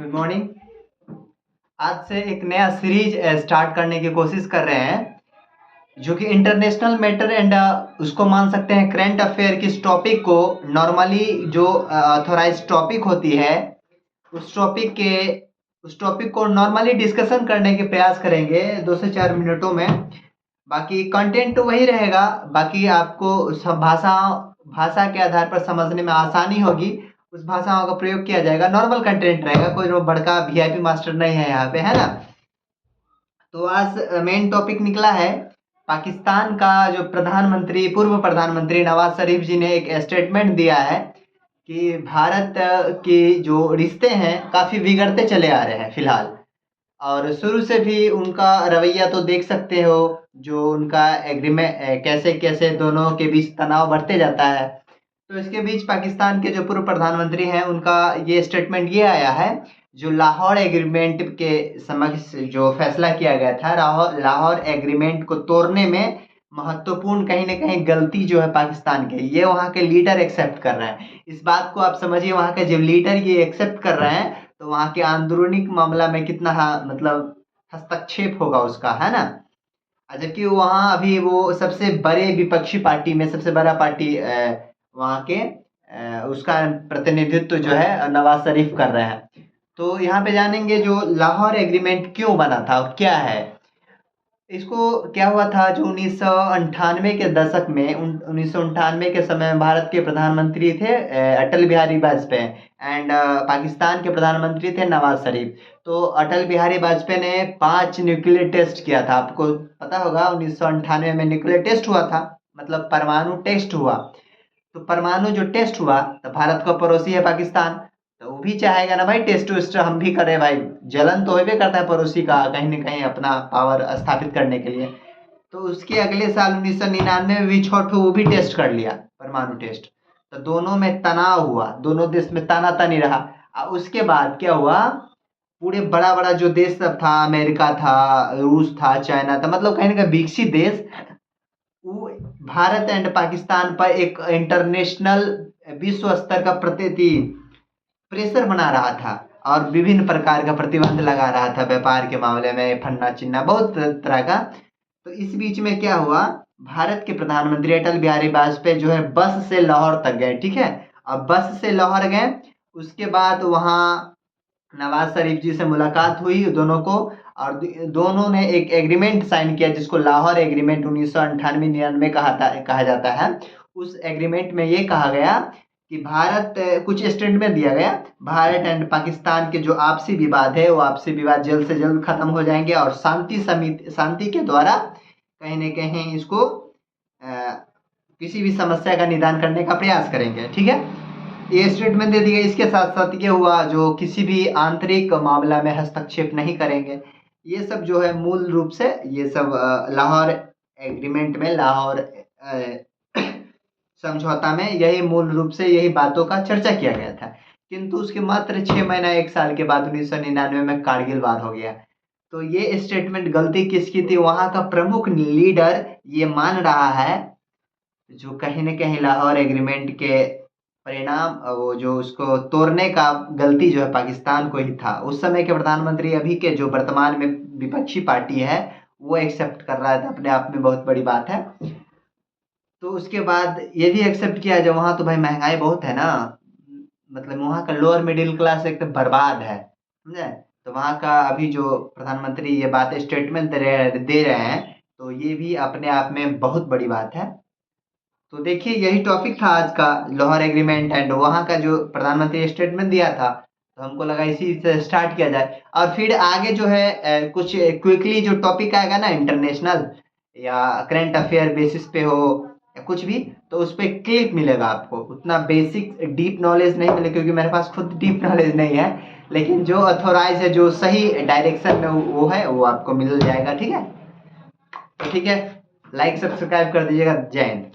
Good morning. आज से एक नया सीरीज स्टार्ट करने की कोशिश कर रहे हैं जो कि इंटरनेशनल मैटर एंड उसको मान सकते हैं करंट अफेयर की इस टॉपिक को नॉर्मली जो ऑथोराइज टॉपिक होती है उस टॉपिक के उस टॉपिक को नॉर्मली डिस्कशन करने के प्रयास करेंगे 2 से 4 मिनटों में। बाकी कंटेंट तो वही रहेगा, बाकी आपको सब भाषा भाषा के आधार पर समझने में आसानी होगी, उस भाषाओं का प्रयोग किया जाएगा। नॉर्मल कंटेंट रहेगा, कोई वो बड़का वीआईपी मास्टर नहीं है यहाँ पे, है ना। तो आज मेन टॉपिक निकला है पाकिस्तान का। जो प्रधानमंत्री पूर्व प्रधानमंत्री नवाज शरीफ जी ने एक स्टेटमेंट दिया है कि भारत के जो रिश्ते हैं काफ़ी बिगड़ते चले आ रहे हैं फिलहाल, और शुरू से भी उनका रवैया तो देख सकते हो, जो उनका एग्रीमेंट कैसे कैसे दोनों के बीच तनाव बढ़ते जाता है। तो इसके बीच पाकिस्तान के जो पूर्व प्रधानमंत्री हैं उनका ये स्टेटमेंट ये आया है, जो लाहौर एग्रीमेंट के समक्ष जो फैसला किया गया था, लाहौर एग्रीमेंट को तोड़ने में महत्वपूर्ण कहीं ना कहीं गलती जो है पाकिस्तान के, ये वहाँ के लीडर एक्सेप्ट कर रहे हैं। इस बात को आप समझिए, वहाँ के जब लीडर ये एक्सेप्ट कर रहे हैं तो वहाँ के अंदरूनी मामला में कितना मतलब हस्तक्षेप होगा उसका, है ना। जबकि वहाँ अभी वो सबसे बड़े विपक्षी पार्टी में सबसे बड़ा पार्टी वहाँ के उसका प्रतिनिधित्व जो है नवाज शरीफ कर रहे हैं। तो यहाँ पे जानेंगे जो लाहौर एग्रीमेंट क्यों बना था और क्या है इसको। क्या हुआ था, जो 1998 के दशक में 1998 के समय में भारत के प्रधानमंत्री थे अटल बिहारी वाजपेयी, एंड पाकिस्तान के प्रधानमंत्री थे नवाज शरीफ। तो अटल बिहारी वाजपेयी ने 5 न्यूक्लियर टेस्ट किया था। आपको पता होगा 1998 में न्यूक्लियर टेस्ट हुआ था, मतलब परमाणु टेस्ट हुआ। तो परमाणु जो टेस्ट हुआ, तो भारत का पड़ोसी है पाकिस्तान, तो वो भी चाहेगा ना भाई टेस्ट वेस्ट हम भी करें। भाई जलन तो होबे करता है पड़ोसी का कहीं ना कहीं अपना पावर स्थापित करने के लिए। तो उसके अगले साल 1999 में भी छोटू वो भी टेस्ट कर लिया, परमाणु टेस्ट। तो दोनों में तनाव हुआ, दोनों देश में तानातानी रहा। उसके बाद क्या हुआ, पूरे बड़ा बड़ा जो देश सब था, अमेरिका था, रूस था, चाइना था, मतलब कहीं ना कहीं विकसित देश, वो भारत एंड पाकिस्तान पर एक इंटरनेशनल विश्व स्तर का प्रति प्रेशर बना रहा था और विभिन्न प्रकार का प्रतिबंध लगा रहा था व्यापार के मामले में, फन्ना चिन्ना बहुत तरह का। तो इस बीच में क्या हुआ, भारत के प्रधानमंत्री अटल बिहारी वाजपेयी जो है बस से लाहौर तक गए, ठीक है। अब बस से लाहौर गए, उसके बाद वहाँ नवाज शरीफ जी से मुलाकात हुई दोनों को, और दोनों ने एक एग्रीमेंट साइन किया जिसको लाहौर एग्रीमेंट 1998-99 कहा जाता है। उस एग्रीमेंट में ये कहा गया कि भारत कुछ स्टेटमेंट दिया गया, भारत एंड पाकिस्तान के जो आपसी विवाद है वो आपसी विवाद जल्द से जल्द खत्म हो जाएंगे और शांति के द्वारा कहीं ना कहीं इसको किसी भी समस्या का निदान करने का प्रयास करेंगे, ठीक है। ये स्टेटमेंट दे दिया। इसके साथ साथ ये हुआ जो किसी भी आंतरिक मामला में हस्तक्षेप नहीं करेंगे। ये सब जो है मूल रूप से ये सब लाहौर एग्रीमेंट में, लाहौर समझौता में यही मूल रूप से यही बातों का चर्चा किया गया था। किंतु उसके मात्र 6 महीना 1 साल के बाद 1999 में कारगिल वार हो गया। तो ये स्टेटमेंट गलती किसकी थी, वहाँ का प्रमुख लीडर ये मान रहा है, जो कहीं ना कहीं लाहौर एग्रीमेंट के परिणाम वो जो उसको तोड़ने का गलती जो है पाकिस्तान को ही था। उस समय के प्रधानमंत्री अभी के जो वर्तमान में विपक्षी पार्टी है वो एक्सेप्ट कर रहा था, अपने आप में बहुत बड़ी बात है। तो उसके बाद ये भी एक्सेप्ट किया जब वहाँ तो भाई महंगाई बहुत है ना, मतलब वहाँ का लोअर मिडिल क्लास एकदम बर्बाद है, समझे। तो वहाँ का अभी जो प्रधानमंत्री ये बात स्टेटमेंट दे रहे हैं, तो ये भी अपने आप में बहुत बड़ी बात है। तो देखिए यही टॉपिक था आज का, लाहौर एग्रीमेंट एंड वहाँ का जो प्रधानमंत्री स्टेटमेंट दिया था। तो हमको लगा इसी से स्टार्ट किया जाए, और फिर आगे जो है कुछ क्विकली जो टॉपिक आएगा ना इंटरनेशनल या करंट अफेयर बेसिस पे हो या कुछ भी, तो उस पर क्लिप मिलेगा आपको। उतना बेसिक डीप नॉलेज नहीं मिलेगा क्योंकि मेरे पास खुद डीप नॉलेज नहीं है, लेकिन जो अथोराइज है, जो सही डायरेक्शन में वो है, वो आपको मिल जाएगा, ठीक है। तो ठीक है, लाइक सब्सक्राइब कर दीजिएगा। जय हिंद।